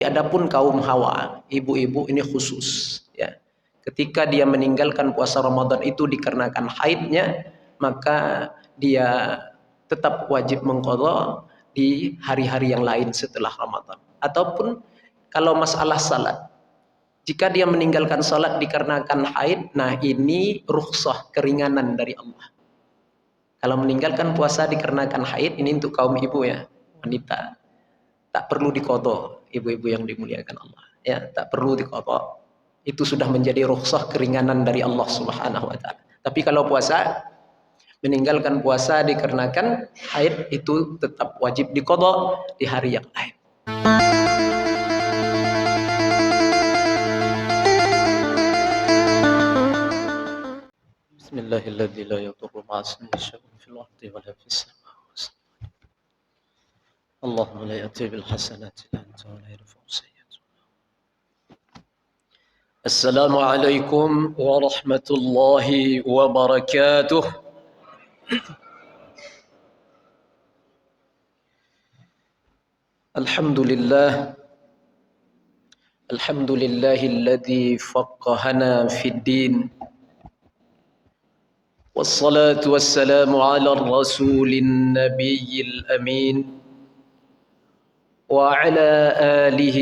Adapun kaum Hawa, ibu-ibu ini khusus ya. Ketika dia meninggalkan puasa Ramadan itu dikarenakan haidnya, maka dia tetap wajib mengqadha di hari-hari yang lain setelah Ramadan. Ataupun kalau masalah salat, jika dia meninggalkan salat dikarenakan haid, nah ini rukhsah, keringanan dari Allah. Kalau meninggalkan puasa dikarenakan haid, ini untuk kaum ibu ya, wanita. Tak perlu diqadha, ibu-ibu yang dimuliakan Allah. Ya, tak perlu diqadha. Itu sudah menjadi rukhsah, keringanan dari Allah Subhanahu wa taala. Tapi kalau puasa, meninggalkan puasa dikarenakan haid itu tetap wajib diqadha di hari yang lain. Bismillahirrahmanirrahim. La yadurru ma'a ismihi syai'un fil ardi wa la fis sama'. اللهم لا يأتي بالحسنات إلا أنت ولا يرفع السيئات. السلام عليكم ورحمة الله وبركاته. الحمد لله الذي فقهنا في الدين، والصلاة والسلام على الرسول النبي الأمين وعلى آله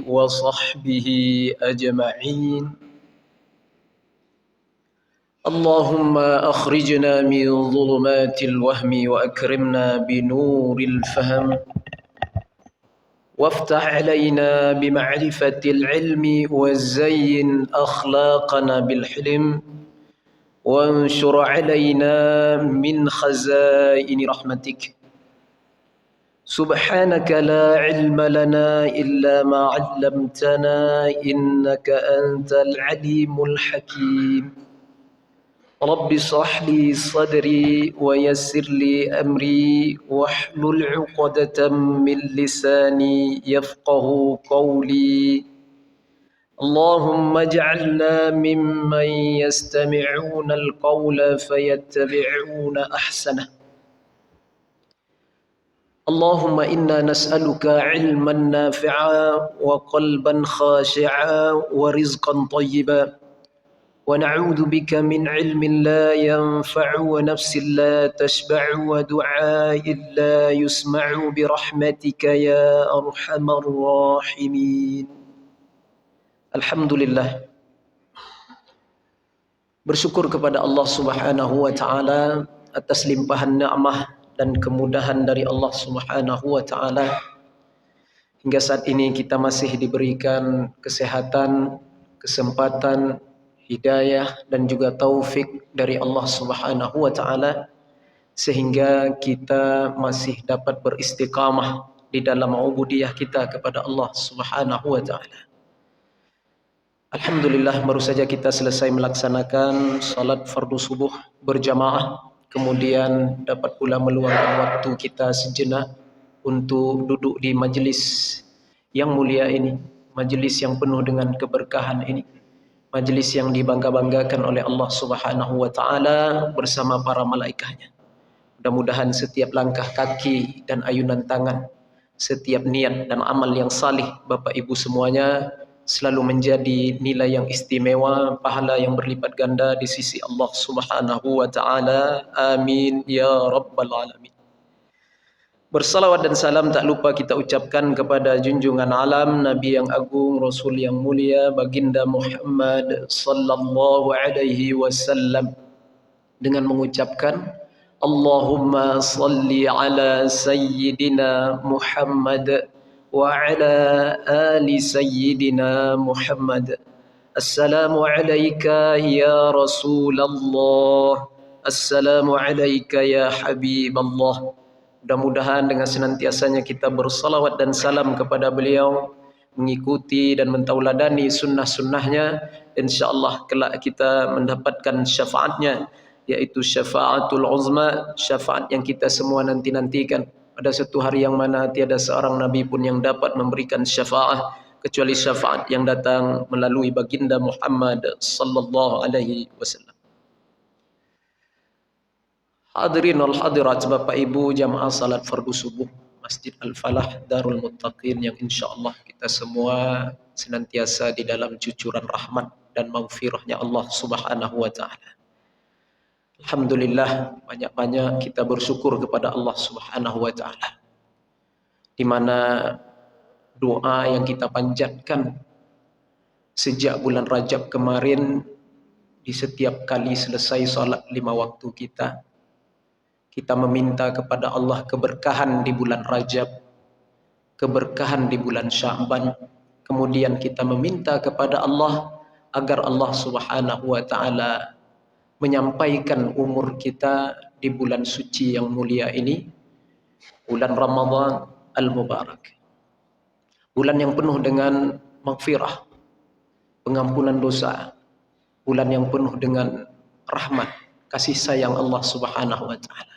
وصحبه أجمعين. اللهم أخرجنا من ظلمات الوهم وأكرمنا بنور الفهم، وافتح علينا بمعرفة العلم وزين أخلاقنا بالحلم، وانشر علينا من خزائن رحمتك. سبحانك لا علم لنا إلا ما علمتنا إنك أنت العليم الحكيم. رب اشرح لي صدري ويسر لي أمري واحلل عقدة من لساني يفقه قولي. اللهم اجعلنا ممن يستمعون القول فيتبعون أحسنه. اللهم إنا نسألك علما نافعا وقلبا خاشعا ورزقا طيبا، ونعوذ بك من علم لا ينفع ونفس لا تشبع ودعاء لا يسمع برحمتك يا أرحم الراحمين. Alhamdulillah, bersyukur kepada Allah Subhanahu wa taala atas limpahan nikmat dan kemudahan dari Allah Subhanahu wa taala. Hingga saat ini kita masih diberikan kesehatan, kesempatan, hidayah dan juga taufik dari Allah Subhanahu wa taala sehingga kita masih dapat beristiqamah di dalam ubudiyah kita kepada Allah Subhanahu wa taala. Alhamdulillah, baru saja kita selesai melaksanakan salat fardu subuh berjamaah, kemudian dapat pula meluangkan waktu kita sejenak untuk duduk di majlis yang mulia ini, majlis yang penuh dengan keberkahan ini, majlis yang dibangga-banggakan oleh Allah Subhanahu wa taala bersama para malaikatnya. Mudah-mudahan setiap langkah kaki dan ayunan tangan, setiap niat dan amal yang salih Bapak Ibu semuanya selalu menjadi nilai yang istimewa, pahala yang berlipat ganda di sisi Allah Subhanahu wa taala. Amin ya rabbal alamin. Bersalawat dan salam tak lupa kita ucapkan kepada junjungan alam, Nabi yang agung, Rasul yang mulia, Baginda Muhammad sallallahu alaihi wasallam, dengan mengucapkan Allahumma salli ala sayyidina Muhammad wa ala ali sayyidina Muhammad. Assalamu alayka ya Rasulullah, assalamu alayka ya Habiballah. Mudah-mudahan dengan senantiasanya kita bersalawat dan salam kepada beliau, mengikuti dan mentauladani sunnah-sunnahnya, insyaAllah kelak kita mendapatkan syafaatnya, yaitu syafaatul uzma, syafaat yang kita semua nanti-nantikan pada satu hari yang mana tiada seorang nabi pun yang dapat memberikan syafaat kecuali syafaat yang datang melalui baginda Muhammad sallallahu alaihi wasallam. Hadirin wal hadirat, Bapak Ibu jamaah salat fardu subuh Masjid Al-Falah Darul Muttaqin yang insyaallah kita kita semua senantiasa di dalam cucuran rahmat dan maghfirahnya Allah Subhanahu wa taala. Alhamdulillah, banyak-banyak kita bersyukur kepada Allah Subhanahu wa taala. Di mana doa yang kita panjatkan sejak bulan Rajab kemarin, di setiap kali selesai salat 5 waktu kita meminta kepada Allah keberkahan di bulan Rajab, keberkahan di bulan Sya'ban. Kemudian kita meminta kepada Allah agar Allah Subhanahu wa taala menyampaikan umur kita di bulan suci yang mulia ini, bulan Ramadan al-Mubarak. Bulan yang penuh dengan maghfirah, pengampunan dosa, bulan yang penuh dengan rahmat, kasih sayang Allah Subhanahu wa taala.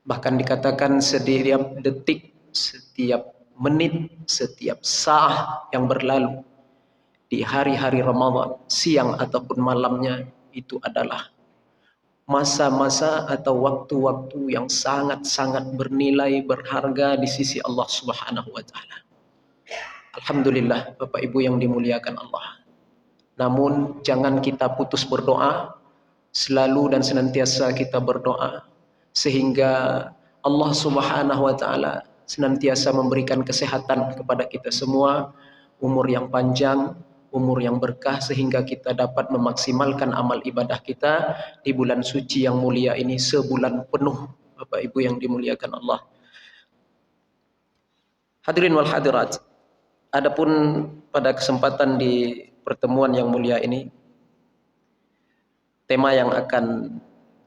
Bahkan dikatakan setiap detik, setiap menit, setiap saat yang berlalu di hari-hari Ramadan, siang ataupun malamnya, itu adalah masa-masa atau waktu-waktu yang sangat-sangat bernilai, berharga di sisi Allah Subhanahu wa taala. Alhamdulillah, Bapak Ibu yang dimuliakan Allah. Namun jangan kita putus berdoa, selalu dan senantiasa kita berdoa sehingga Allah Subhanahu wa taala senantiasa memberikan kesehatan kepada kita semua, umur yang panjang, umur yang berkah, sehingga kita dapat memaksimalkan amal ibadah kita di bulan suci yang mulia ini sebulan penuh, Bapak Ibu yang dimuliakan Allah. Hadirin wal hadirat, adapun pada kesempatan di pertemuan yang mulia ini, tema yang akan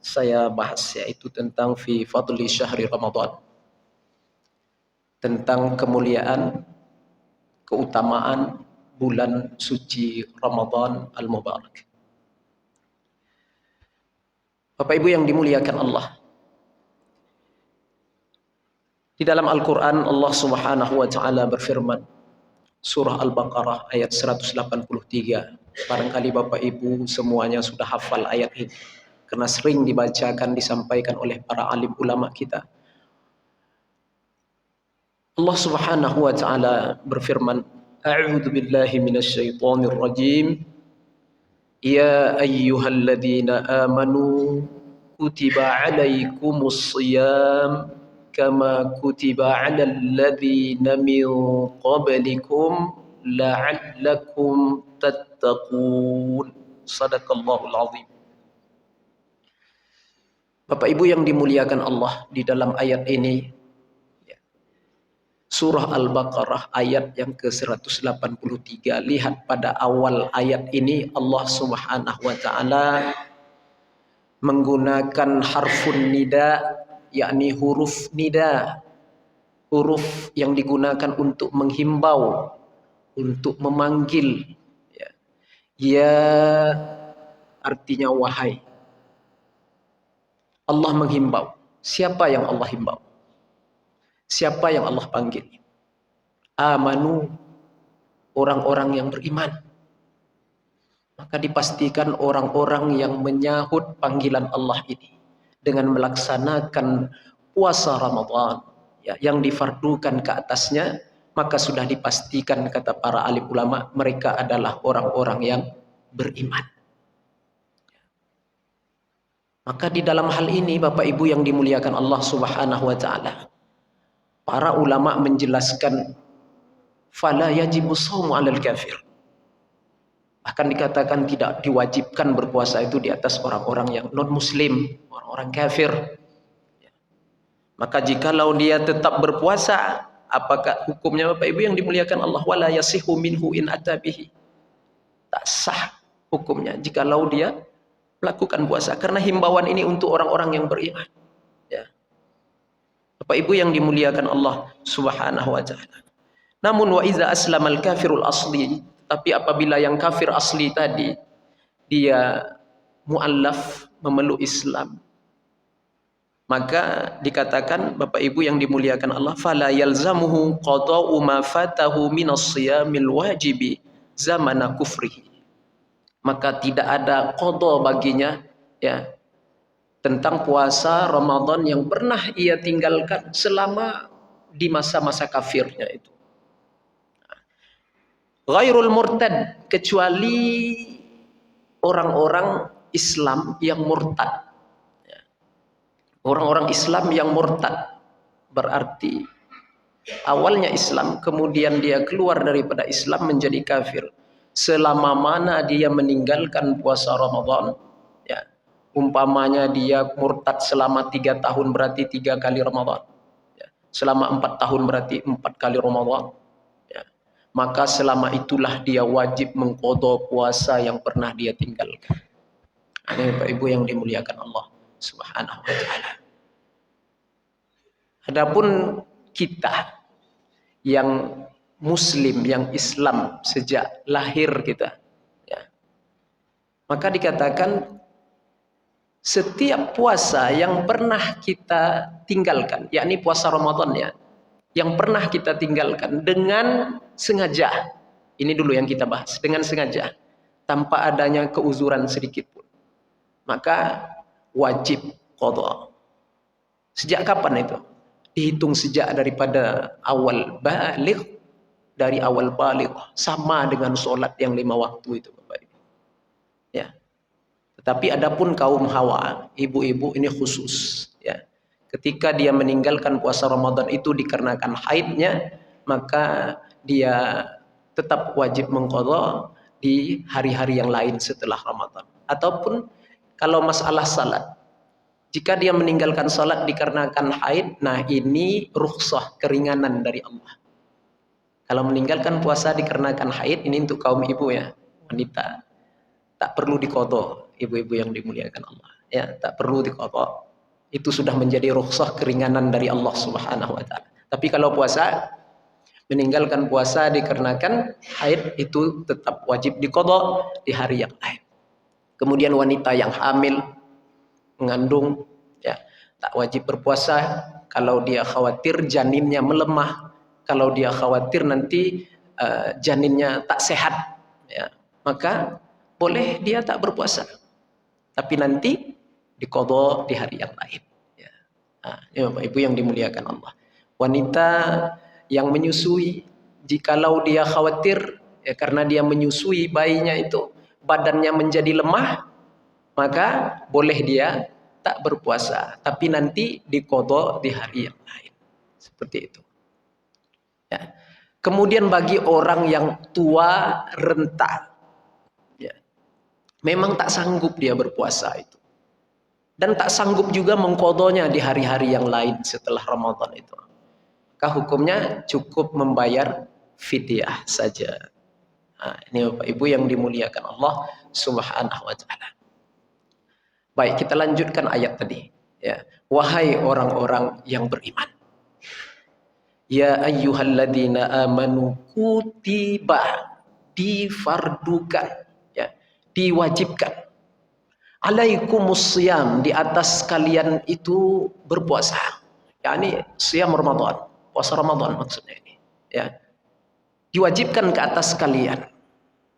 saya bahas yaitu tentang fi fadli syahri Ramadan, tentang kemuliaan, keutamaan bulan suci Ramadan al-Mubarak. Bapak Ibu yang dimuliakan Allah, di dalam Al-Quran Allah Subhanahu wa taala berfirman, surah Al-Baqarah ayat 183. Barangkali Bapak Ibu semuanya sudah hafal ayat ini karena sering dibacakan, disampaikan oleh para alim ulama kita. Allah Subhanahu wa taala berfirman, a'udzu billahi minasyaitonir rajim. Ya ayyuhalladzina amanu kutiba 'alaikumus shiyam kama kutiba 'alal ladzina min qablikum la'allakum tattaqun. Shadaqallahul azim. Bapak Ibu yang dimuliakan Allah, di dalam ayat ini surah Al-Baqarah ayat yang ke-183. Lihat pada awal ayat ini Allah Subhanahu wa taala menggunakan harfun nida, yakni huruf nida, huruf yang digunakan untuk menghimbau, untuk memanggil. Ya, artinya wahai. Allah menghimbau. Siapa yang Allah himbau? Siapa yang Allah panggil? Amanu, orang-orang yang beriman. Maka dipastikan orang-orang yang menyahut panggilan Allah ini dengan melaksanakan puasa Ramadan yang difardukan ke atasnya, maka sudah dipastikan, kata para alim ulama, mereka adalah orang-orang yang beriman. Maka di dalam hal ini Bapak Ibu yang dimuliakan Allah Subhanahu wa taala, para ulama menjelaskan fala yajibu shaumu 'alal kafir. Bahkan dikatakan tidak diwajibkan berpuasa itu di atas orang-orang yang non muslim, orang-orang kafir. Maka jikalau dia tetap berpuasa, apakah hukumnya Bapak Ibu yang dimuliakan Allah? Wala yasihu minhu in atabihi. Tak sah hukumnya jikalau dia melakukan puasa, karena himbauan ini untuk orang-orang yang beriman. Ya. Bapak Ibu yang dimuliakan Allah Subhanahu wa taala. Namun wa iza aslamal kafirul asli, tapi apabila yang kafir asli tadi dia muallaf, memeluk Islam, maka dikatakan Bapak Ibu yang dimuliakan Allah, fala yalzamuhu qada'u ma fatahu minas shiyamil wajibi zamana kufrihi. Maka tidak ada qada baginya ya tentang puasa Ramadan yang pernah ia tinggalkan selama di masa-masa kafirnya itu. Ghairul murtad, kecuali orang-orang Islam yang murtad. Orang-orang Islam yang murtad berarti awalnya Islam, kemudian dia keluar daripada Islam menjadi kafir. Selama mana dia meninggalkan puasa Ramadan, ya, umpamanya dia murtad selama 3 tahun berarti 3 kali Ramadan, ya. Selama 4 tahun berarti 4 kali Ramadan, ya. Maka selama itulah dia wajib mengqadha puasa yang pernah dia tinggalkan. Ini Bapak Ibu yang dimuliakan Allah Subhanahu wa taala. Adapun kita yang Muslim, yang Islam sejak lahir kita, ya, maka dikatakan setiap puasa yang pernah kita tinggalkan, yakni puasa Ramadan ya, yang pernah kita tinggalkan dengan sengaja, ini dulu yang kita bahas, dengan sengaja, tanpa adanya keuzuran sedikit pun, maka wajib qadha. Sejak kapan itu? Dihitung sejak daripada awal baligh, dari awal baligh sama dengan sholat yang 5 waktu itu Bapak Ibu. Ya. Tetapi adapun kaum hawa, ibu-ibu ini khusus, ya. Ketika dia meninggalkan puasa Ramadan itu dikarenakan haidnya, maka dia tetap wajib mengqadha di hari-hari yang lain setelah Ramadan. Ataupun kalau masalah salat, jika dia meninggalkan salat dikarenakan haid, nah ini rukhsah, keringanan dari Allah. Kalau meninggalkan puasa dikarenakan haid, ini untuk kaum ibu ya, wanita, tak perlu diqadha, ibu-ibu yang dimuliakan Allah. Ya, tak perlu diqadha. Itu sudah menjadi rukhsah, keringanan dari Allah Subhanahu wa taala. Tapi kalau puasa, meninggalkan puasa dikarenakan haid, itu tetap wajib diqadha di hari yang lain. Kemudian wanita yang hamil, mengandung, ya, tak wajib berpuasa kalau dia khawatir janinnya melemah, kalau dia khawatir nanti janinnya tak sehat, ya, maka boleh dia tak berpuasa, tapi nanti diqadha di hari yang lain, ya. Nah, ini Bapak Ibu yang dimuliakan Allah. Wanita yang menyusui, jikalau dia khawatir, ya, karena dia menyusui bayinya itu badannya menjadi lemah, maka boleh dia tak berpuasa, tapi nanti diqadha di hari yang lain. Seperti itu. Ya. Kemudian bagi orang yang tua renta, ya, memang tak sanggup dia berpuasa itu, dan tak sanggup juga mengqadhanya di hari-hari yang lain setelah Ramadan itu, maka hukumnya cukup membayar fidyah saja. Nah, ini Bapak Ibu yang dimuliakan Allah Subhanahu wa taala. Baik, kita lanjutkan ayat tadi, ya. Wahai orang-orang yang beriman, ya ayyuhalladzina amanu kutiba, difardukan, ya, diwajibkan, alaikumus shiyam, di atas kalian itu berpuasa, yakni shiyam Ramadan, puasa Ramadan maksudnya ini, ya, diwajibkan ke atas kalian.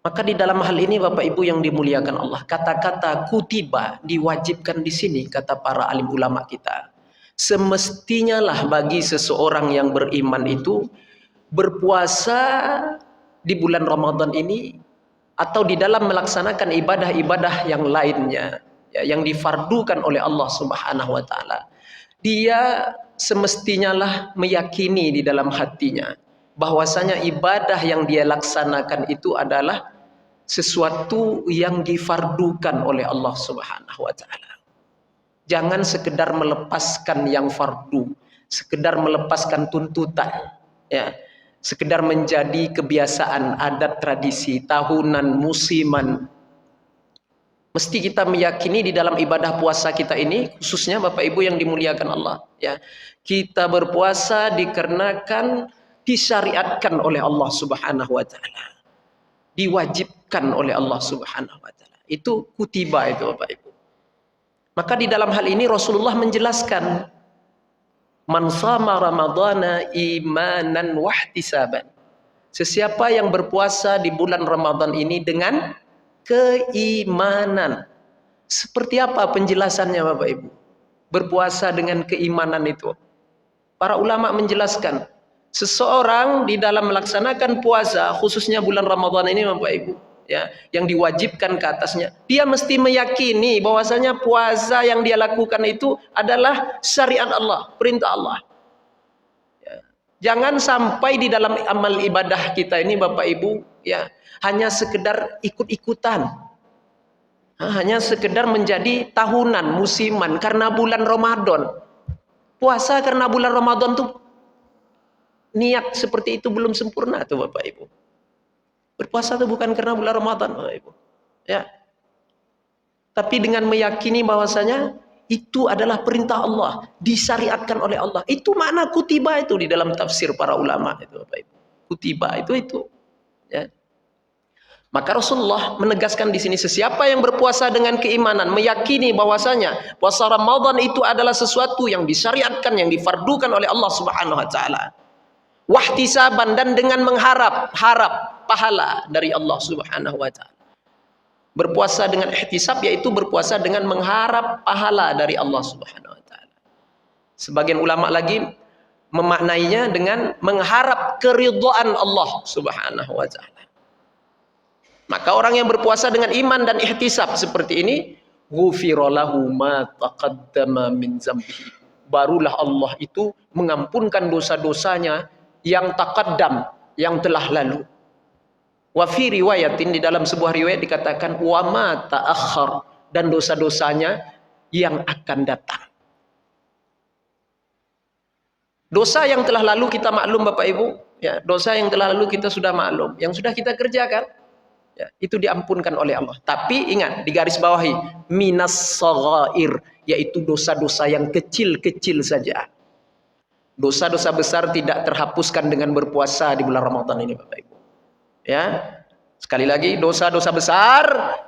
Maka di dalam hal ini Bapak Ibu yang dimuliakan Allah, kata-kata kutiba, diwajibkan di sini, kata para alim ulama kita, semestinya lah bagi seseorang yang beriman itu berpuasa di bulan Ramadan ini atau di dalam melaksanakan ibadah-ibadah yang lainnya, ya, yang difardukan oleh Allah Subhanahu wa taala. Dia semestinya lah meyakini di dalam hatinya bahwasanya ibadah yang dia laksanakan itu adalah sesuatu yang difardukan oleh Allah Subhanahu wa taala. Jangan sekedar melepaskan yang fardu, sekedar melepaskan tuntutan, ya, sekedar menjadi kebiasaan, adat, tradisi, tahunan, musiman. Mesti kita meyakini di dalam ibadah puasa kita ini, khususnya Bapak Ibu yang dimuliakan Allah, ya, kita berpuasa dikarenakan disyariatkan oleh Allah Subhanahu wa taala, diwajibkan oleh Allah Subhanahu wa taala. Itu kutiba itu Bapak Ibu. Maka di dalam hal ini Rasulullah menjelaskan, man shama ramadhana imanan wahtisaban, sesiapa yang berpuasa di bulan Ramadan ini dengan keimanan. Seperti apa penjelasannya Bapak Ibu? Berpuasa dengan keimanan itu, para ulama menjelaskan, Seseorang di dalam melaksanakan puasa, khususnya bulan Ramadan ini Bapak Ibu, ya, yang diwajibkan ke atasnya, dia mesti meyakini bahwasanya puasa yang dia lakukan itu adalah syariat Allah, perintah Allah. Ya. Jangan sampai di dalam amal ibadah kita ini Bapak Ibu, ya, hanya sekedar ikut-ikutan. Hanya sekedar menjadi tahunan, musiman karena bulan Ramadan. Puasa karena bulan Ramadan tuh niat seperti itu belum sempurna tuh Bapak Ibu. Berpuasa itu bukan karena bulan Ramadan Bapak Ibu. Ya. Tapi dengan meyakini bahwasanya itu adalah perintah Allah, disyariatkan oleh Allah. Itu makna kutiba itu di dalam tafsir para ulama itu Bapak Ibu. Kutiba itu. Ya. Maka Rasulullah menegaskan di sini, sesiapa yang berpuasa dengan keimanan, meyakini bahwasanya puasa Ramadan itu adalah sesuatu yang disyariatkan, yang difardukan oleh Allah Subhanahu wa taala. Wahtisaban, dan dengan harap pahala dari Allah Subhanahu wa taala. Berpuasa dengan ihtisab yaitu berpuasa dengan mengharap pahala dari Allah Subhanahu wa taala. Sebagian ulama lagi memaknainya dengan mengharap keridhaan Allah Subhanahu wa taala. Maka orang yang berpuasa dengan iman dan ihtisab seperti ini, ghufira lahu ma taqaddama min zambihi. Barulah Allah itu mengampunkan dosa-dosanya yang taqaddam, yang telah lalu. Wa fi riwayatin, di dalam sebuah riwayat dikatakan wa ma ta'akhkhar, dan dosa-dosanya yang akan datang. Dosa yang telah lalu kita maklum Bapak Ibu, ya, dosa yang telah lalu kita sudah maklum, yang sudah kita kerjakan, ya, itu diampunkan oleh Allah. Tapi ingat, di garis bawahi, minas saghair, yaitu dosa-dosa yang kecil-kecil saja. Dosa-dosa besar tidak terhapuskan dengan berpuasa di bulan Ramadan ini Bapak Ibu. Ya. Sekali lagi, dosa-dosa besar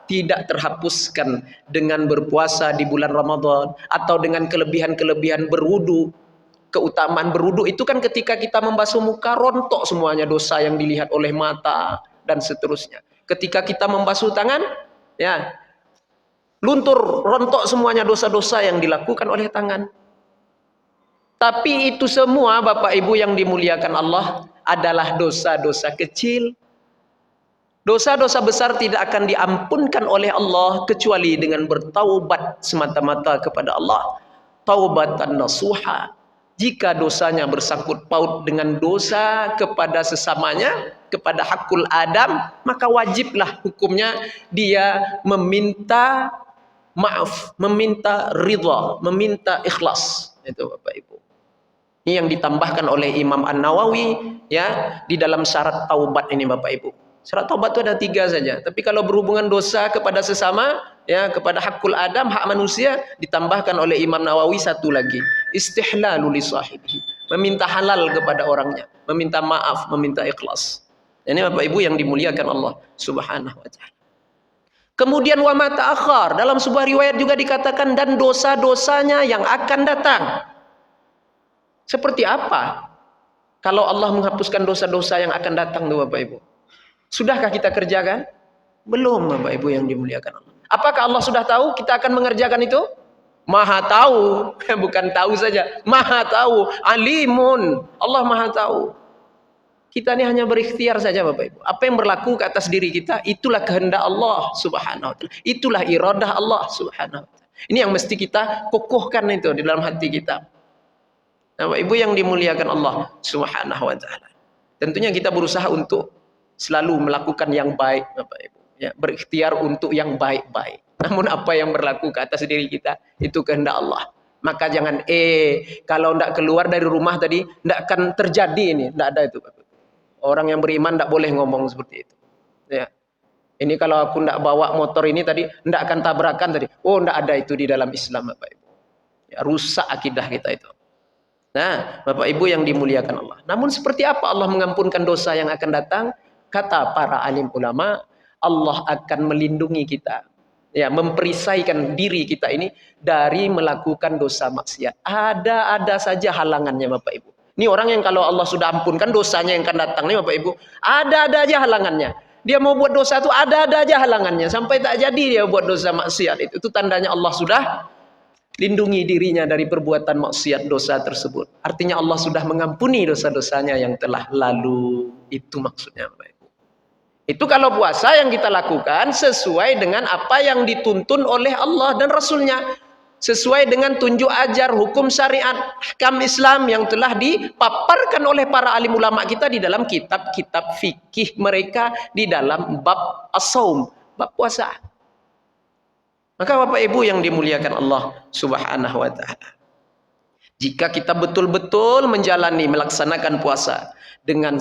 tidak terhapuskan dengan berpuasa di bulan Ramadan atau dengan kelebihan-kelebihan berwudu. Keutamaan berwudu itu kan ketika kita membasuh muka, rontok semuanya dosa yang dilihat oleh mata dan seterusnya. Ketika kita membasuh tangan, ya, luntur, rontok semuanya dosa-dosa yang dilakukan oleh tangan. Tapi itu semua Bapak Ibu yang dimuliakan Allah adalah dosa-dosa kecil. Dosa-dosa besar tidak akan diampunkan oleh Allah kecuali dengan bertaubat semata-mata kepada Allah. Taubatan nasuha. Jika dosanya bersangkut paut dengan dosa kepada sesamanya, kepada hakul Adam, maka wajiblah hukumnya dia meminta maaf, meminta ridha, meminta ikhlas. Itu Bapak Ibu. Ini yang ditambahkan oleh Imam An-Nawawi, ya, di dalam syarat taubat ini Bapak Ibu. Syarat taubat itu ada 3 saja. Tapi kalau berhubungan dosa kepada sesama, ya, kepada hakul Adam, hak manusia, ditambahkan oleh Imam Nawawi 1 lagi. Istihlalu li sahibihi. Meminta halal kepada orangnya, meminta maaf, meminta ikhlas. Ini Bapak Ibu yang dimuliakan Allah Subhanahu wa taala. Kemudian wa ma ta'akhkhar, dalam sebuah riwayat juga dikatakan dan dosa-dosanya yang akan datang. Seperti apa kalau Allah menghapuskan dosa-dosa yang akan datang tuh Bapak Ibu? Sudahkah kita kerjakan? Belum Bapak Ibu yang dimuliakan Allah. Apakah Allah sudah tahu kita akan mengerjakan itu? Maha tahu, bukan tahu saja, maha tahu, alimun. Allah maha tahu. Kita ini hanya berikhtiar saja Bapak Ibu. Apa yang berlaku ke atas diri kita, itulah kehendak Allah Subhanahu wa taala. Itulah iradah Allah Subhanahu wa taala. Ini yang mesti kita kokohkan itu di dalam hati kita. Bapak Ibu yang dimuliakan Allah Subhanahu wa taala. Tentunya kita berusaha untuk selalu melakukan yang baik Bapak Ibu, ya, berikhtiar untuk yang baik-baik. Namun apa yang berlaku ke atas diri kita itu kehendak Allah. Maka jangan kalau tidak keluar dari rumah tadi tidak akan terjadi ini, tidak ada itu Bapak. Orang yang beriman tidak boleh ngomong seperti itu. Ya. Ini kalau aku tidak bawa motor ini tadi tidak akan tabrakan tadi. Oh, tidak ada itu di dalam Islam Bapak Ibu. Ya, rusak akidah kita itu. Nah, Bapak Ibu yang dimuliakan Allah. Namun seperti apa Allah mengampunkan dosa yang akan datang? Kata para alim ulama, Allah akan melindungi kita, ya, memperisaikan diri kita ini dari melakukan dosa maksiat. Ada saja halangannya Bapak Ibu. Ini orang yang kalau Allah sudah ampunkan dosanya yang akan datang nih Bapak Ibu, ada aja halangannya. Dia mau buat dosa itu ada aja halangannya sampai tak jadi dia buat dosa maksiat itu. Itu tandanya Allah sudah lindungi dirinya dari perbuatan maksiat dosa tersebut. Artinya Allah sudah mengampuni dosa-dosanya yang telah lalu. Itu maksudnya Bapak Ibu. Itu kalau puasa yang kita lakukan sesuai dengan apa yang dituntun oleh Allah dan Rasulnya. Sesuai dengan tunjuk ajar hukum syariat ahkam Islam yang telah dipaparkan oleh para alim ulama kita di dalam kitab-kitab fikih mereka di dalam bab as-saum, bab puasa. Maka Bapak Ibu yang dimuliakan Allah Subhanahu wa taala, jika kita betul-betul melaksanakan puasa dengan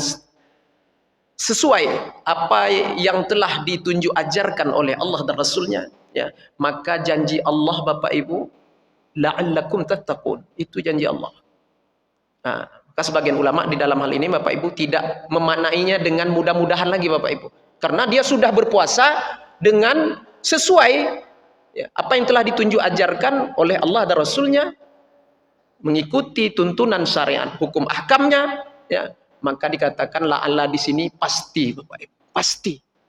sesuai apa yang telah ditunjuk ajarkan oleh Allah dan Rasulnya, ya, maka janji Allah Bapak Ibu, la'allakum tattaqun, itu janji Allah. Nah, maka sebagian ulama di dalam hal ini Bapak Ibu tidak memaknainya dengan mudah-mudahan lagi Bapak Ibu, karena dia sudah berpuasa dengan sesuai, ya, apa yang telah ditunjuk ajarkan oleh Allah dan Rasulnya, mengikuti tuntunan syariat hukum ahkamnya, ya, maka dikatakan la'alla di sini pasti Bapak Ibu,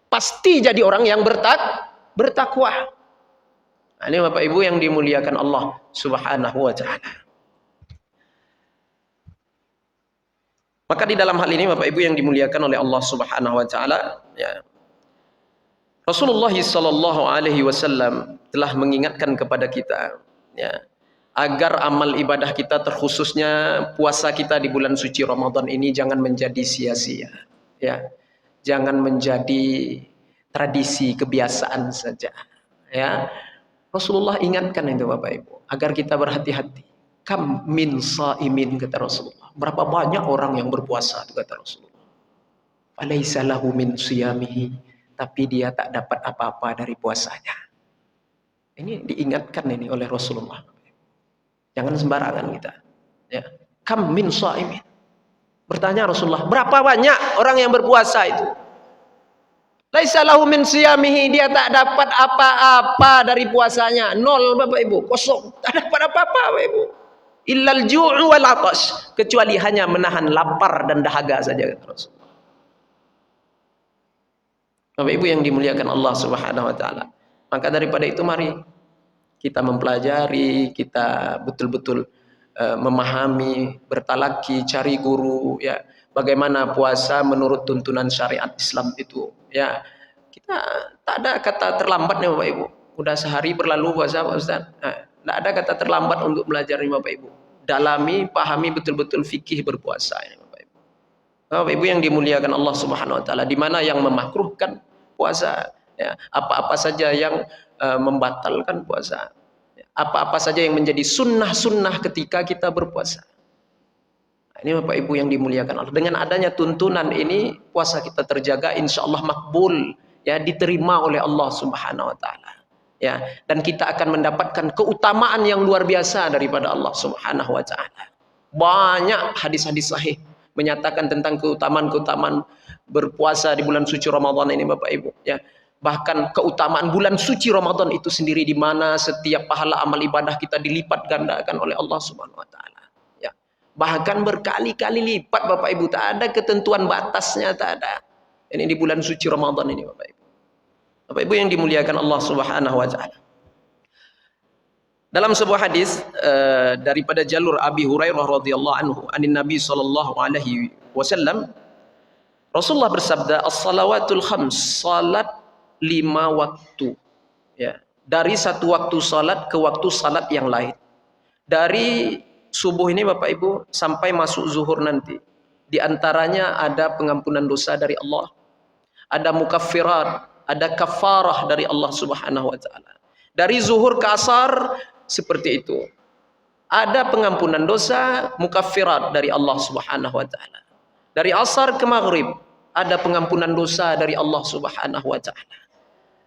pasti jadi orang yang bertakwa. Nah, ini Bapak Ibu yang dimuliakan Allah Subhanahu wa taala. Maka di dalam hal ini Bapak Ibu yang dimuliakan oleh Allah Subhanahu wa taala, ya, Rasulullah sallallahu alaihi wasallam telah mengingatkan kepada kita, ya, agar amal ibadah kita terkhususnya puasa kita di bulan suci Ramadan ini jangan menjadi sia-sia, ya. Jangan menjadi tradisi kebiasaan saja, ya. Rasulullah ingatkan itu Bapak Ibu agar kita berhati-hati. Kam min shaimin, kata Rasulullah. Berapa banyak orang yang berpuasa, kata Rasulullah. Falaisa lahu min siyamihi, tapi dia tak dapat apa-apa dari puasanya. Ini diingatkan ini oleh Rasulullah. Jangan sembarangan kita, ya. Kam min shaimin. Bertanya Rasulullah, berapa banyak orang yang berpuasa itu? Laisa lahu min siyamihi, dia tak dapat apa-apa dari puasanya. Nol Bapak Ibu, kosong, tak dapat apa-apa Bapak Ibu. Illal ju'u wal 'atash, kecuali hanya menahan lapar dan dahaga saja, kata Rasulullah. Bapak Ibu yang dimuliakan Allah Subhanahu wa taala. Maka daripada itu mari kita mempelajari, kita betul-betul memahami, bertalaki, cari guru, ya, bagaimana puasa menurut tuntunan syariat Islam itu, ya. Kita tak ada kata terlambat nih Bapak Ibu. Udah sehari berlalu puasa Pak Ustaz. Nah, tidak ada kata terlambat untuk belajar nih Bapak Ibu. Dalami, pahami betul-betul fikih berpuasa ini Bapak Ibu. Bapak Ibu yang dimuliakan Allah Subhanahu wa taala, di mana yang memakruhkan puasa, ya, apa-apa saja yang membatalkan puasa, apa-apa saja yang menjadi sunnah-sunnah ketika kita berpuasa. Nah, ini Bapak Ibu yang dimuliakan Allah. Dengan adanya tuntunan ini, puasa kita terjaga, insya Allah makbul, ya, diterima oleh Allah Subhanahu wa taala. Ya, dan kita akan mendapatkan keutamaan yang luar biasa daripada Allah Subhanahu wa taala. Banyak hadis-hadis sahih menyatakan tentang keutamaan-keutamaan berpuasa di bulan suci Ramadan ini Bapak Ibu, ya. Bahkan keutamaan bulan suci Ramadan itu sendiri, di mana setiap pahala amal ibadah kita dilipat gandakan oleh Allah Subhanahu wa taala, ya. Bahkan berkali-kali lipat Bapak Ibu, tak ada ketentuan batasnya, tak ada. Ini di bulan suci Ramadan ini Bapak Ibu. Bapak Ibu yang dimuliakan Allah Subhanahu wa taala. Dalam sebuah hadis daripada jalur Abi Hurairah radhiyallahu anhu, anin Nabi sallallahu alaihi wasallam, Rasulullah bersabda, as-salawatul khams, salat 5 waktu, ya, dari satu waktu salat ke waktu salat yang lain. Dari subuh ini Bapak Ibu sampai masuk zuhur nanti, di antaranya ada pengampunan dosa dari Allah, ada mukaffirat, ada kafarah dari Allah Subhanahu wa taala. Dari zuhur ke asar seperti itu, ada pengampunan dosa, mukaffirat dari Allah Subhanahu wa taala. Dari asar ke maghrib ada pengampunan dosa dari Allah Subhanahu wa taala.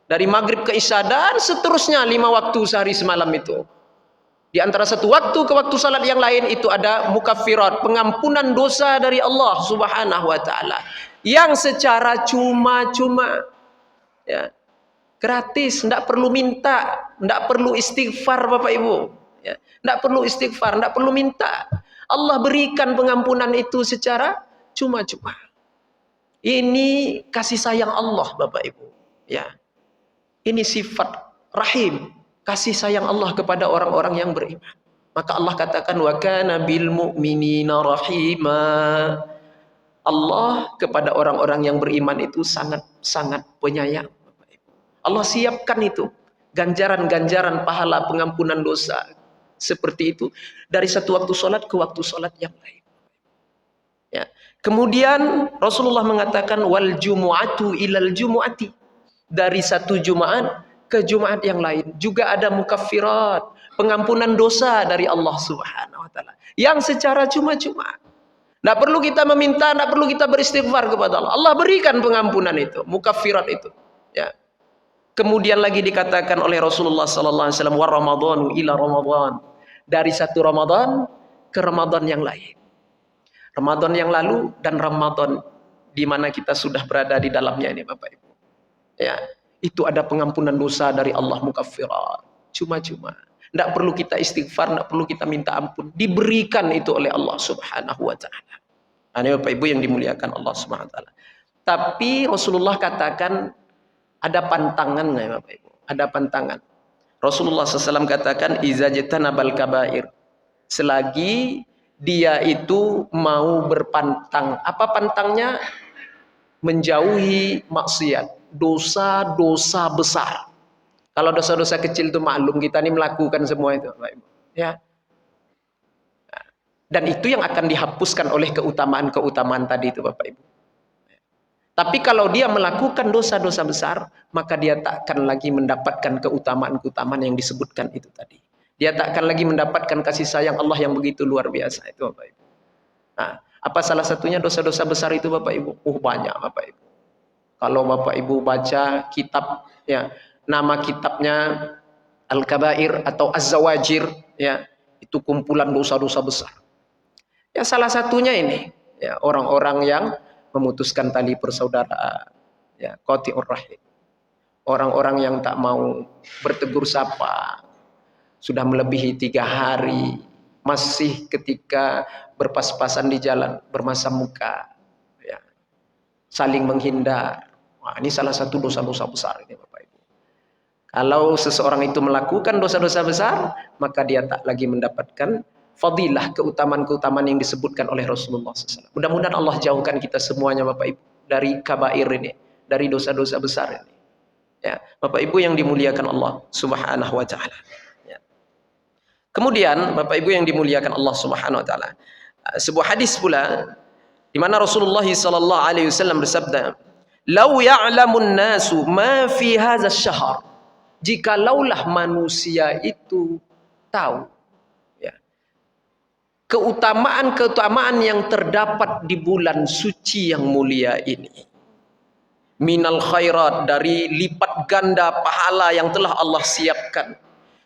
Dari maghrib ke isya dan seterusnya 5 waktu sehari semalam itu. Di antara satu waktu ke waktu salat yang lain itu ada mukaffirat, pengampunan dosa dari Allah Subhanahu wa taala, yang secara cuma-cuma, ya, gratis, tidak perlu minta, tidak perlu istighfar Bapak Ibu, ya, tidak perlu istighfar, tidak perlu minta. Allah berikan pengampunan itu secara cuma-cuma. Ini kasih sayang Allah Bapak Ibu, ya. Ini sifat rahim, kasih sayang Allah kepada orang-orang yang beriman. Maka Allah katakan wa kana bil mu'minina rahima. Allah kepada orang-orang yang beriman itu sangat-sangat penyayang. Allah siapkan itu ganjaran-ganjaran pahala pengampunan dosa seperti itu dari satu waktu sholat ke waktu sholat yang lain. Ya. Kemudian Rasulullah mengatakan wal jumu'atu ilal jumu'ati, dari satu Jumat ke Jumat yang lain juga ada mukaffirat, pengampunan dosa dari Allah Subhanahu wa taala yang secara cuma-cuma. Tidak perlu kita meminta, tidak perlu kita beristighfar kepada Allah. Allah berikan pengampunan itu, mukaffirat itu. Ya. Kemudian lagi dikatakan oleh Rasulullah sallallahu alaihi wasallam wa ramadhanu ila ramadhan, dari satu Ramadan ke Ramadan yang lain. Ramadan yang lalu dan Ramadan di mana kita sudah berada di dalamnya ini Bapak Ibu. Ya, itu ada pengampunan dosa dari Allah mukaffirat. Cuma-cuma. Tidak perlu kita istighfar, tidak perlu kita minta ampun. Diberikan itu oleh Allah Subhanahu wa taala. Ini Bapak Ibu yang dimuliakan Allah Subhanahu wa taala. Tapi Rasulullah katakan ada pantangannya Bapak Ibu. Ada pantangan. Rasulullah SAW katakan iza jatanabal kabair. Selagi dia itu mau berpantang. Apa pantangnya? Menjauhi maksiat, dosa-dosa besar. Kalau dosa-dosa kecil itu maklum, kita ini melakukan semua itu, Bapak Ibu. Ya. Dan itu yang akan dihapuskan oleh keutamaan-keutamaan tadi itu, Bapak Ibu. Tapi kalau dia melakukan dosa-dosa besar, maka dia tak akan lagi mendapatkan keutamaan-keutamaan yang disebutkan itu tadi. Dia tak akan lagi mendapatkan kasih sayang Allah yang begitu luar biasa itu, Bapak Ibu. Nah, apa salah satunya dosa-dosa besar itu, Bapak Ibu? Banyak, Bapak Ibu. Kalau Bapak Ibu baca kitab, ya, nama kitabnya Al-Kabair atau Az-Zawajir, ya, itu kumpulan dosa-dosa besar. Ya, salah satunya ini, ya, orang-orang yang memutuskan tali persaudaraan, ya, qati'ur rahim. Orang-orang yang tak mau bertegur sapa, sudah melebihi 3 hari, masih ketika berpas-pasan di jalan, bermasam muka, ya, saling menghindar. Wah, ini salah satu dosa-dosa besar ini Bapak Ibu. Kalau seseorang itu melakukan dosa-dosa besar, maka dia tak lagi mendapatkan fadilah, keutamaan-keutamaan yang disebutkan oleh Rasulullah SAW. Mudah-mudahan Allah jauhkan kita semuanya Bapak Ibu dari kabair ini, dari dosa-dosa besar ini. Ya, Bapak Ibu yang dimuliakan Allah Subhanahu wa taala. Ya. Kemudian Bapak Ibu yang dimuliakan Allah Subhanahu wa taala, sebuah hadis pula di mana Rasulullah sallallahu alaihi wasallam bersabda, "Lau ya'lamun nasu ma fi hadzal syahr." Jikalaulah manusia itu tahu, ya, keutamaan-keutamaan yang terdapat di bulan suci yang mulia ini. Minal khairat, dari lipat ganda pahala yang telah Allah siapkan.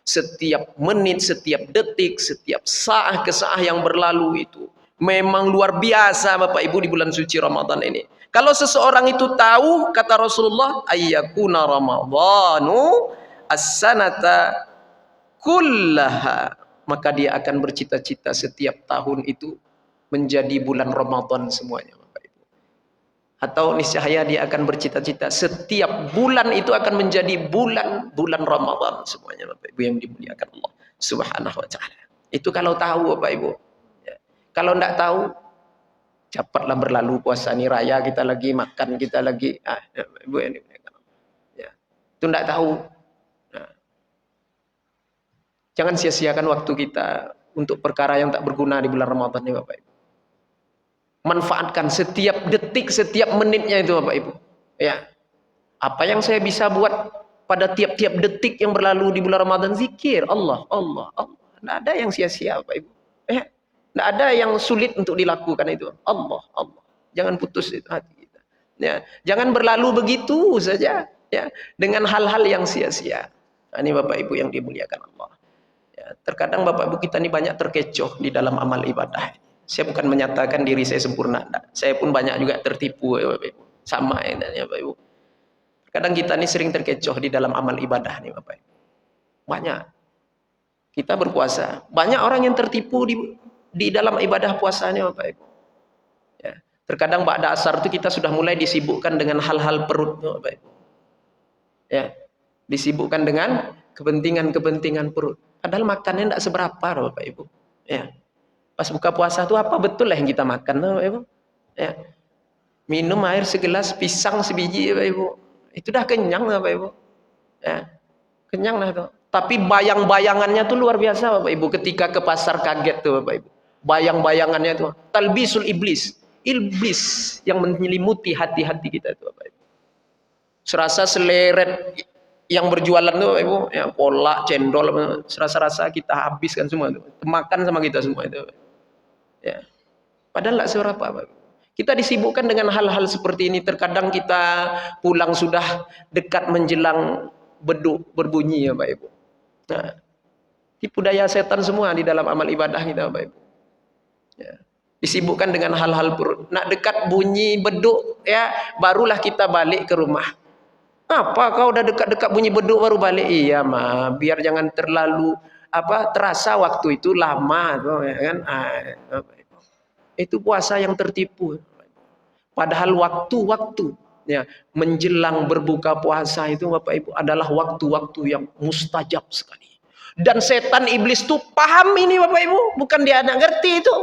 Setiap menit, setiap detik, setiap saat ke saat yang berlalu itu memang luar biasa Bapak Ibu di bulan suci Ramadan ini. Kalau seseorang itu tahu, kata Rasulullah, ayyakuna ramadhanu as-sanata kullaha, maka dia akan bercita-cita setiap tahun itu menjadi bulan Ramadan semuanya Bapak Ibu. Atau niscaya dia akan bercita-cita setiap bulan itu akan menjadi bulan Ramadan semuanya Bapak Ibu yang dimuliakan Allah Subhanahu wa taala. Itu kalau tahu Bapak Ibu. Ya. Kalau tidak tahu, cepatlah berlalu puasa ini raya, kita lagi makan, kita lagi Ibu yang dimuliakan Allah. Ya. Itu tidak tahu. Nah. Jangan sia-siakan waktu kita untuk perkara yang tak berguna di bulan Ramadan ini Bapak Ibu. Manfaatkan setiap detik, setiap menitnya itu Bapak Ibu. Ya. Apa yang saya bisa buat pada tiap-tiap detik yang berlalu di bulan Ramadan? Zikir Allah, Allah, Allah. Tidak ada yang sia-sia Bapak Ibu. Ya. Tidak ada yang sulit untuk dilakukan itu. Allah, Allah. Jangan putus itu hati kita. Ya. Jangan berlalu begitu saja, ya, dengan hal-hal yang sia-sia. Nah, ini Bapak Ibu yang dimuliakan Allah. Ya. Terkadang Bapak Ibu kita ini banyak terkecoh di dalam amal ibadah. Saya bukan menyatakan diri saya sempurna. Nah, saya pun banyak juga tertipu ya Bapak Ibu. Sama ya Bapak Ibu. Kadang kita ini sering terkecoh di dalam amal ibadah nih Bapak Ibu. Banyak. Kita berpuasa. Banyak orang yang tertipu di dalam ibadah puasanya Bapak Ibu. Ya. Terkadang ba'da asar itu kita sudah mulai disibukkan dengan hal-hal perut Bapak Ibu. Ya. Disibukkan dengan kepentingan perut. Padahal makannya tidak seberapa loh Bapak Ibu. Ya. Pas buka puasa itu apa betul lah yang kita makan loh Bapak Ibu. Ya. Minum air segelas, pisang sebiji Bapak Ibu. Itu dah kenyang Bapak Ibu. Ya. Kenyang lah tuh. Tapi bayang-bayangannya tuh luar biasa Bapak Ibu. Ketika ke pasar kaget tuh Bapak Ibu. Bayang-bayangannya tuh. Talbisul iblis. Iblis yang menyelimuti hati-hati kita tuh Bapak Ibu. Serasa seleret yang berjualan tuh Bapak Ibu. Ya, kolak, cendol. Serasa-rasa kita habiskan semua tuh. Makan sama kita semua itu. Ya. Padahal nggak seberapa Bapak Ibu. Kita disibukkan dengan hal-hal seperti ini. Terkadang kita pulang sudah dekat menjelang beduk berbunyi ya Bapak Ibu. Nah, tipu daya setan semua di dalam amal ibadah kita Bapak Ibu. Ya. Disibukkan dengan hal-hal perut. Nak dekat bunyi beduk ya, barulah kita balik ke rumah. Apa kau udah dekat-dekat bunyi beduk baru balik? Iya mah, biar jangan terlalu terasa waktu itu lama tuh ya kan. Itu puasa yang tertipu. Padahal waktu-waktu ya menjelang berbuka puasa itu Bapak Ibu adalah waktu-waktu yang mustajab sekali. Dan setan iblis tuh paham ini Bapak Ibu, bukan dia nggak ngerti itu.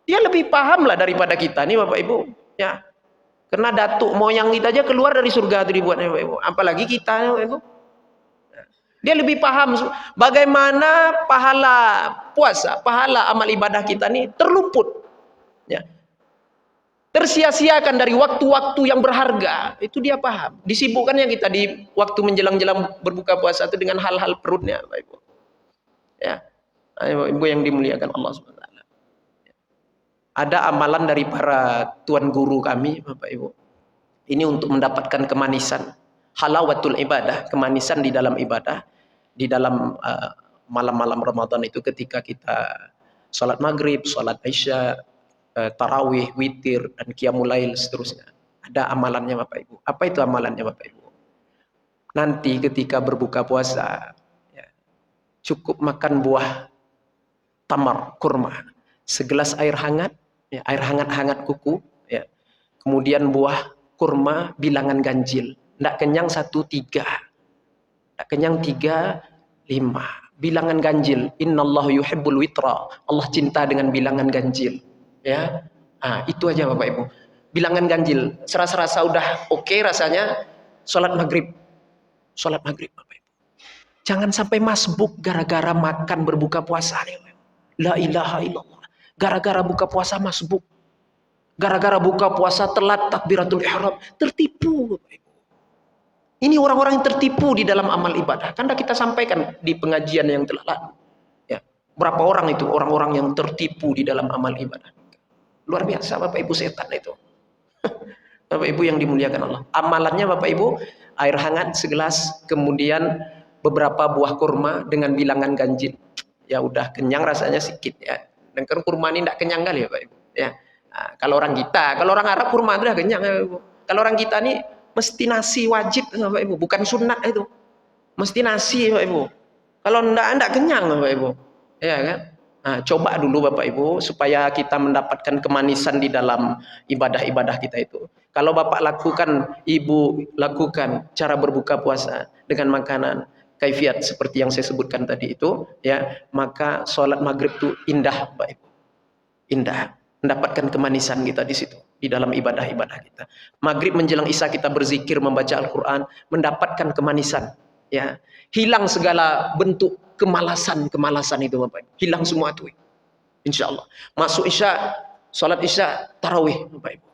Dia lebih paham lah daripada kita nih Bapak Ibu. Ya. Karena datuk moyang kita aja keluar dari surga itu dibuatnya Bapak Ibu. Apalagi kita Bapak Ibu. Dia lebih paham bagaimana pahala puasa, pahala amal ibadah kita nih terluput. Ya. Tersia-siakan dari waktu-waktu yang berharga. Itu dia paham. Disibukkannya kita di waktu menjelang-jelang berbuka puasa itu dengan hal-hal perutnya Bapak Ibu. Ya. Bapak Ibu yang dimuliakan Allah SWT. Ada amalan dari para tuan guru kami Bapak Ibu. Ini untuk mendapatkan kemanisan. Halawatul ibadah, kemanisan di dalam ibadah. Di dalam malam-malam Ramadan itu ketika kita sholat maghrib, sholat isya, tarawih, witir, dan qiyamul lail seterusnya. Ada amalannya Bapak Ibu. Apa itu amalannya Bapak Ibu? Nanti ketika berbuka puasa, ya, cukup makan buah tamar, kurma, segelas air hangat, ya, air hangat-hangat kuku, ya. Kemudian buah kurma bilangan ganjil. Tidak kenyang 1, 3. Tak kenyang 3, 5. Bilangan ganjil. Innallahu yuhibbul witra. Allah cinta dengan bilangan ganjil. Ya, itu aja Bapak Ibu. Bilangan ganjil. Serasa-rasa udah oke rasanya. Sholat maghrib. Sholat maghrib Bapak Ibu. Jangan sampai masbuk gara-gara makan berbuka puasa. La ilaha illallah. Gara-gara buka puasa masbuk. Gara-gara buka puasa telat takbiratul ihram. Tertipu Bapak Ibu. Ini orang-orang yang tertipu di dalam amal ibadah. Kan kita sampaikan di pengajian yang telah lalu. Ya, berapa orang itu orang-orang yang tertipu di dalam amal ibadah. Luar biasa Bapak Ibu setan itu. Bapak Ibu yang dimuliakan Allah. Amalannya Bapak Ibu air hangat segelas, kemudian beberapa buah kurma dengan bilangan ganjil. Ya udah kenyang rasanya sedikit ya. Dan kan kurma ini tidak kenyang kali ya Bapak Ibu. Ya. Kalau orang kita, kalau orang Arab kurma itu udah kenyang ya Bapak Ibu. Kalau orang kita nih mesti nasi wajib Bapak Ibu, bukan sunat itu. Mesti nasi Bapak Ibu. Kalau enggak kenyang Bapak Ibu. Ya kan? Coba dulu Bapak Ibu supaya kita mendapatkan kemanisan di dalam ibadah-ibadah kita itu. Kalau Bapak lakukan, Ibu lakukan cara berbuka puasa dengan makanan kaifiat seperti yang saya sebutkan tadi itu, ya, maka sholat maghrib itu indah Bapak Ibu. Indah. Mendapatkan kemanisan kita di situ. Di dalam ibadah-ibadah kita. Maghrib menjelang isya kita berzikir, membaca Al-Quran, mendapatkan kemanisan. Ya, hilang segala bentuk kemalasan itu Bapak Ibu. Hilang semua itu. Insya Allah. Masuk isya, sholat isya, tarawih Bapak Ibu.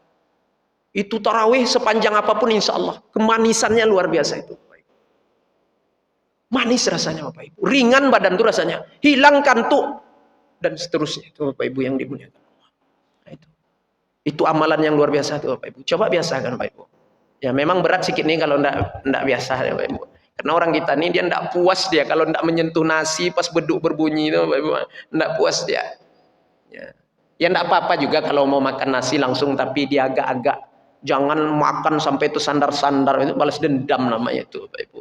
Itu tarawih sepanjang apapun insya Allah. Kemanisannya luar biasa itu Bapak Ibu. Manis rasanya Bapak Ibu. Ringan badan itu rasanya. Hilang kantuk. Dan seterusnya itu Bapak Ibu yang dimuliakan. Itu amalan yang luar biasa tuh Bapak Ibu. Coba biasakan Bapak Ibu. Ya memang berat sedikit nih kalau enggak biasa ya Bapak Ibu. Karena orang kita nih dia enggak puas dia kalau enggak menyentuh nasi pas beduk berbunyi itu Bapak Ibu. Enggak puas dia. Ya enggak apa-apa juga kalau mau makan nasi langsung, tapi dia agak-agak jangan makan sampai itu sandar-sandar, itu balas dendam namanya itu Bapak Ibu.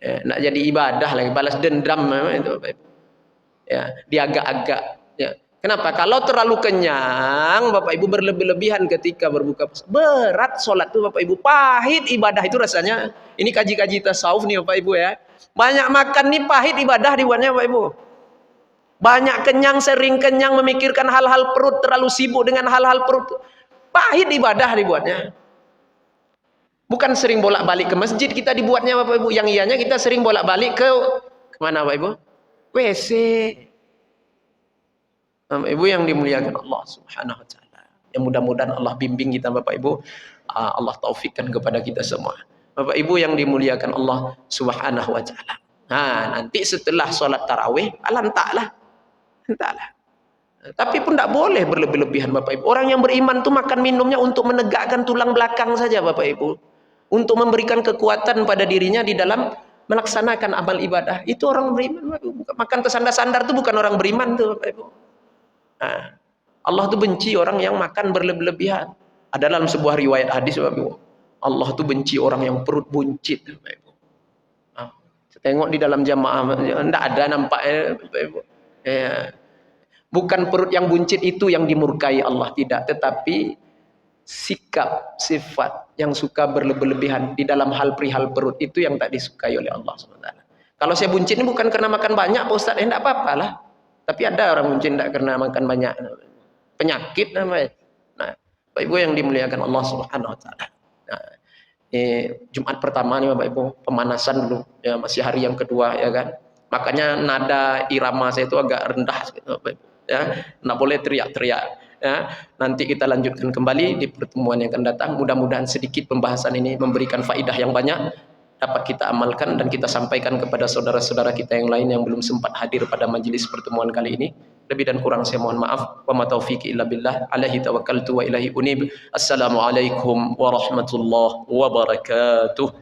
Ya, enggak jadi ibadah lagi, balas dendam namanya itu Bapak Ibu. Ya, dia agak-agak ya. Kenapa? Kalau terlalu kenyang, Bapak Ibu berlebih-lebihan ketika berbuka puasa. Berat sholat tuh Bapak Ibu. Pahit ibadah itu rasanya. Ini kaji-kaji tasawuf nih Bapak Ibu ya. Banyak makan nih pahit ibadah dibuatnya Bapak Ibu. Banyak kenyang, sering kenyang memikirkan hal-hal perut, terlalu sibuk dengan hal-hal perut. Pahit ibadah dibuatnya. Bukan sering bolak-balik ke masjid kita dibuatnya Bapak Ibu. Yang ianya kita sering bolak-balik ke mana Bapak Ibu? WC. Bapak Ibu yang dimuliakan Allah Subhanahu wa taala. Yang mudah-mudahan Allah bimbing kita Bapak Ibu, Allah taufikkan kepada kita semua. Bapak Ibu yang dimuliakan Allah Subhanahu wa taala. Nah, nanti setelah sholat tarawih, entahlah. Tapi pun tidak boleh berlebih-lebihan Bapak Ibu. Orang yang beriman itu makan minumnya untuk menegakkan tulang belakang saja Bapak Ibu. Untuk memberikan kekuatan pada dirinya di dalam melaksanakan amal ibadah. Itu orang beriman Bapak Ibu. Makan kesandar-sandar itu bukan orang beriman tuh Bapak Ibu. Nah, Allah tuh benci orang yang makan berlebihan. Ada dalam sebuah riwayat hadis Bapak Ibu. Allah tuh benci orang yang perut buncit Bapak Ibu. Nah, saya tengok di dalam jamaah enggak ada nampaknya Bapak Ibu. Ya. Bukan perut yang buncit itu yang dimurkai Allah, tidak, tetapi sikap, sifat yang suka berlebihan di dalam hal perihal perut itu yang tak disukai oleh Allah SWT. Kalau saya buncit ini bukan karena makan banyak Pak Ustaz, enggak apa-apa lah. Tapi ada orang buncit enggak karena makan banyak. Penyakit namanya. Nah, Bapak Ibu yang dimuliakan Allah Subhanahu wa taala. Nah, Jumat pertama nih Bapak Ibu, pemanasan dulu. Ya, masih hari yang kedua ya kan. Makanya nada irama saya itu agak rendah gitu Bapak Ibu. Ya, nggak boleh teriak-teriak. Ya, nanti kita lanjutkan kembali di pertemuan yang akan datang. Mudah-mudahan sedikit pembahasan ini memberikan faidah yang banyak, dapat kita amalkan dan kita sampaikan kepada saudara-saudara kita yang lain yang belum sempat hadir pada majelis pertemuan kali ini. Lebih dan kurang saya mohon maaf. Wa ma taufiqi illa billah. Alaihi tawakkaltu wa ilaihi unib. Assalamualaikum warahmatullahi wabarakatuh.